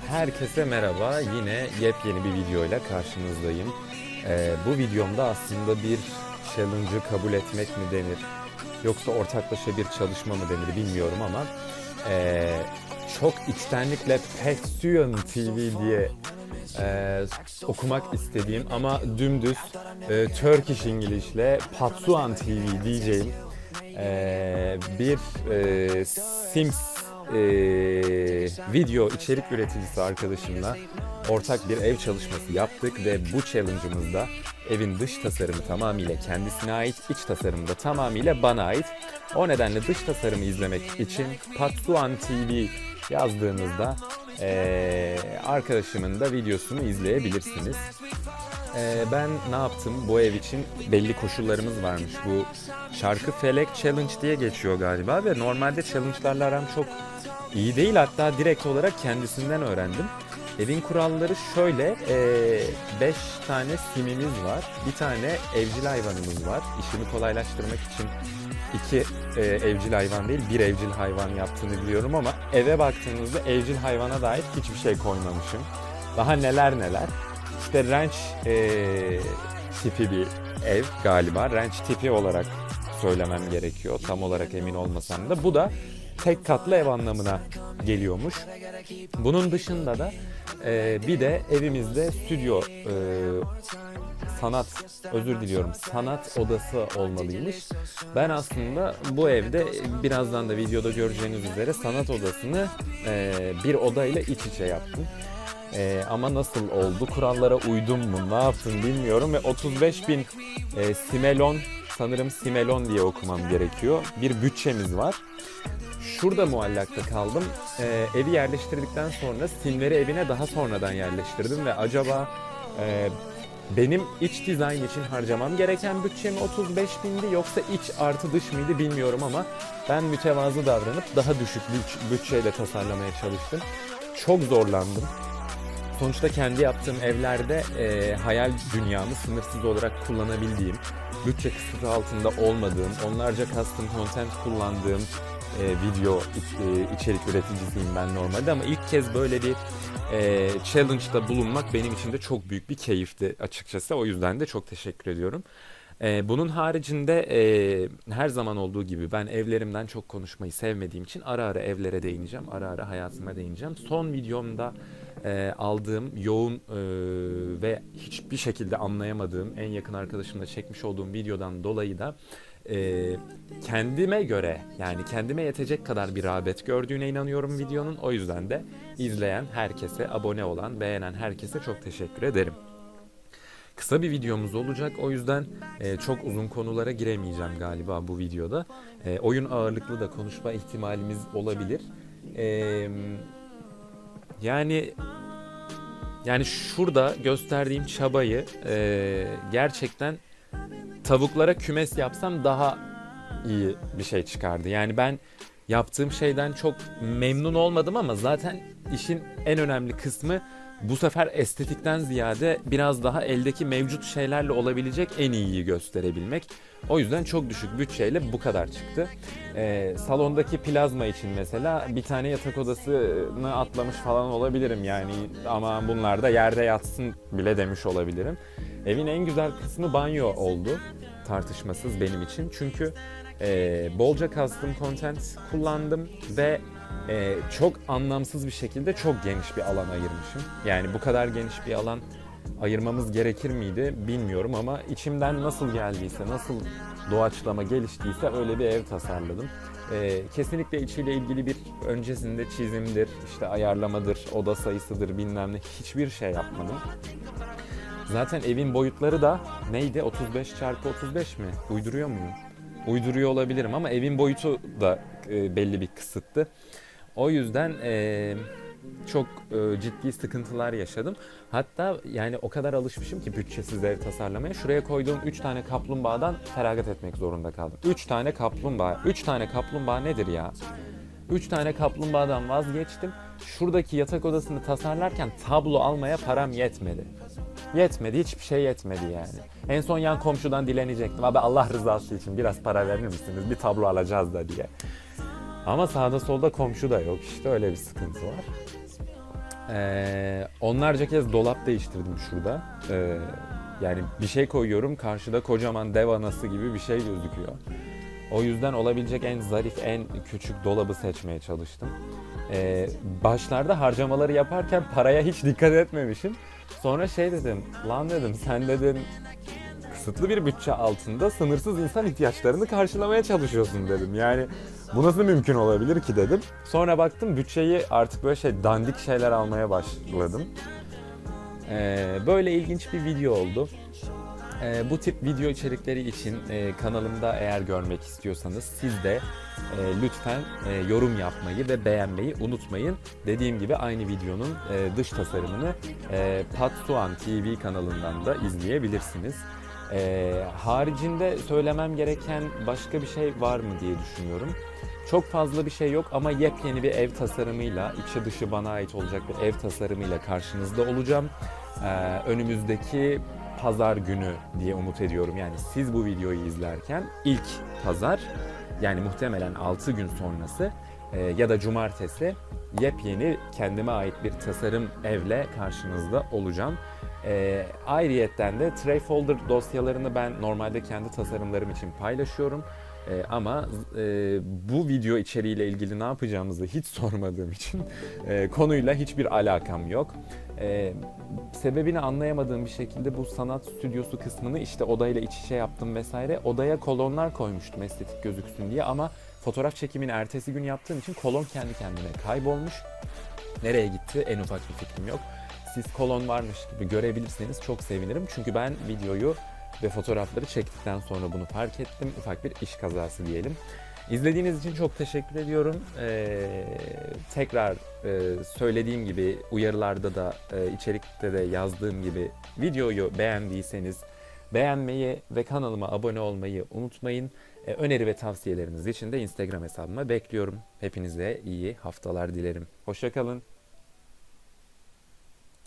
Herkese merhaba. Yine yepyeni bir videoyla karşınızdayım. Bu videomda aslında bir challenge'ı kabul etmek mi denir, yoksa ortaklaşa bir çalışma mı denir bilmiyorum ama çok içtenlikle Petsuyan TV diye okumak istediğim ama dümdüz Turkish English'le Patsuan TV diyeceğim bir Sims video içerik üreticisi arkadaşımla ortak bir ev çalışması yaptık ve bu challenge'ımızda evin dış tasarımı tamamıyla kendisine ait, iç tasarımı da tamamıyla bana ait. O nedenle dış tasarımı izlemek için Patsuan TV yazdığınızda arkadaşımın da videosunu izleyebilirsiniz. Ben ne yaptım? Bu ev için belli koşullarımız varmış. Bu Şarkı Felek Challenge diye geçiyor galiba ve normalde challenge'larla aram çok iyi değil. Hatta direkt olarak kendisinden öğrendim. Evin kuralları şöyle, 5 tane simimiz var, bir tane evcil hayvanımız var. İşimi kolaylaştırmak için 2 evcil hayvan değil, bir evcil hayvan yaptığını biliyorum ama eve baktığınızda evcil hayvana dair hiçbir şey koymamışım. Daha neler neler. İşte ranch tipi bir ev galiba. Ranch tipi olarak söylemem gerekiyor. Tam olarak emin olmasam da. Bu da tek katlı ev anlamına geliyormuş. Bunun dışında da bir de evimizde stüdyo sanat odası olmalıymış. Ben aslında bu evde birazdan da videoda göreceğiniz üzere sanat odasını bir odayla iç içe yaptım. Ama nasıl oldu? Kurallara uydum mu? Ne yaptım bilmiyorum ve 35.000 simelon, sanırım simelon diye okumam gerekiyor. Bir bütçemiz var. Şurada muallakta kaldım. Evi yerleştirdikten sonra simleri evine daha sonradan yerleştirdim ve acaba benim iç dizayn için harcamam gereken bütçe mi 35.000'di yoksa iç artı dış mıydı bilmiyorum ama ben mütevazı davranıp daha düşük bütçeyle tasarlamaya çalıştım. Çok zorlandım. Sonuçta kendi yaptığım evlerde hayal dünyamı sınırsız olarak kullanabildiğim, bütçe kısıtı altında olmadığım, onlarca custom content kullandığım video içerik üreticisiyim ben normalde ama ilk kez böyle bir challenge'da bulunmak benim için de çok büyük bir keyifti açıkçası. O yüzden de çok teşekkür ediyorum. Bunun haricinde her zaman olduğu gibi ben evlerimden çok konuşmayı sevmediğim için ara ara evlere değineceğim, ara ara hayatıma değineceğim. Son videomda aldığım yoğun ve hiçbir şekilde anlayamadığım en yakın arkadaşımla çekmiş olduğum videodan dolayı da kendime göre, yani kendime yetecek kadar bir rağbet gördüğüne inanıyorum videonun. O yüzden de izleyen herkese, abone olan, beğenen herkese çok teşekkür ederim. Kısa bir videomuz olacak, o yüzden çok uzun konulara giremeyeceğim galiba bu videoda. Oyun ağırlıklı da konuşma ihtimalimiz olabilir. Yani şurada gösterdiğim çabayı gerçekten tavuklara kümes yapsam daha iyi bir şey çıkardı. Yani ben yaptığım şeyden çok memnun olmadım ama zaten işin en önemli kısmı bu sefer estetikten ziyade biraz daha eldeki mevcut şeylerle olabilecek en iyiyi gösterebilmek. O yüzden çok düşük bütçeyle bu kadar çıktı. Salondaki plazma için mesela bir tane yatak odasını atlamış falan olabilirim yani, ama bunlar da yerde yatsın bile demiş olabilirim. Evin en güzel kısmı banyo oldu tartışmasız benim için, çünkü bolca custom content kullandım ve çok anlamsız bir şekilde çok geniş bir alan ayırmışım. Yani bu kadar geniş bir alan ayırmamız gerekir miydi bilmiyorum ama içimden nasıl geldiyse, nasıl doğaçlama geliştiyse öyle bir ev tasarladım. Kesinlikle içiyle ilgili bir öncesinde çizimdir, işte ayarlamadır, oda sayısıdır bilmem ne, hiçbir şey yapmadım. Zaten evin boyutları da neydi? 35x35 mi? Uyduruyor muyum? Uyduruyor olabilirim ama evin boyutu da belli bir kısıttı. O yüzden çok ciddi sıkıntılar yaşadım. Hatta yani o kadar alışmışım ki bütçesiz ev tasarlamaya. Şuraya koyduğum 3 tane kaplumbağadan feragat etmek zorunda kaldım. 3 tane kaplumbağa. 3 tane kaplumbağa nedir ya? 3 tane kaplumbağadan vazgeçtim. Şuradaki yatak odasını tasarlarken tablo almaya param yetmedi. Yetmedi, hiçbir şey yetmedi yani. En son yan komşudan dilenecektim. Abi Allah rızası için biraz para verir misiniz? Bir tablo alacağız da diye. Ama sağda solda komşu da yok, işte öyle bir sıkıntı var. Onlarca kez dolap değiştirdim şurada. Yani bir şey koyuyorum, karşıda kocaman dev anası gibi bir şey gözüküyor. O yüzden olabilecek en zarif, en küçük dolabı seçmeye çalıştım. Başlarda harcamaları yaparken paraya hiç dikkat etmemişim. Sonra şey dedim, lan dedim sen dedin kısıtlı bir bütçe altında sınırsız insan ihtiyaçlarını karşılamaya çalışıyorsun dedim. Yani bu nasıl mümkün olabilir ki dedim. Sonra baktım bütçeyi artık böyle dandik şeyler almaya başladım. Böyle ilginç bir video oldu. Bu tip video içerikleri için kanalımda eğer görmek istiyorsanız siz de lütfen yorum yapmayı ve beğenmeyi unutmayın. Dediğim gibi aynı videonun dış tasarımını Patsuan TV kanalından da izleyebilirsiniz. Haricinde söylemem gereken başka bir şey var mı diye düşünüyorum. Çok fazla bir şey yok ama yepyeni bir ev tasarımıyla, içi dışı bana ait olacak bir ev tasarımıyla karşınızda olacağım. Önümüzdeki pazar günü diye umut ediyorum. Yani siz bu videoyu izlerken ilk pazar, yani muhtemelen 6 gün sonrası ya da cumartesi yepyeni kendime ait bir tasarım evle karşınızda olacağım. Ayrıyetten de tray folder dosyalarını ben normalde kendi tasarımlarım için paylaşıyorum. Ama bu video içeriğiyle ilgili ne yapacağımızı hiç sormadığım için konuyla hiçbir alakam yok. Sebebini anlayamadığım bir şekilde bu sanat stüdyosu kısmını işte odayla iç içe yaptım vesaire. Odaya kolonlar koymuştum estetik gözüksün diye ama fotoğraf çekimini ertesi gün yaptığım için kolon kendi kendine kaybolmuş. Nereye gitti en ufak bir fikrim yok. Siz kolon varmış gibi görebilirseniz çok sevinirim. Çünkü ben videoyu ve fotoğrafları çektikten sonra bunu fark ettim. Ufak bir iş kazası diyelim. İzlediğiniz için çok teşekkür ediyorum. Tekrar söylediğim gibi uyarılarda da içerikte de yazdığım gibi videoyu beğendiyseniz beğenmeyi ve kanalıma abone olmayı unutmayın. Öneri ve tavsiyeleriniz için de Instagram hesabıma bekliyorum. Hepinize iyi haftalar dilerim. Hoşça kalın.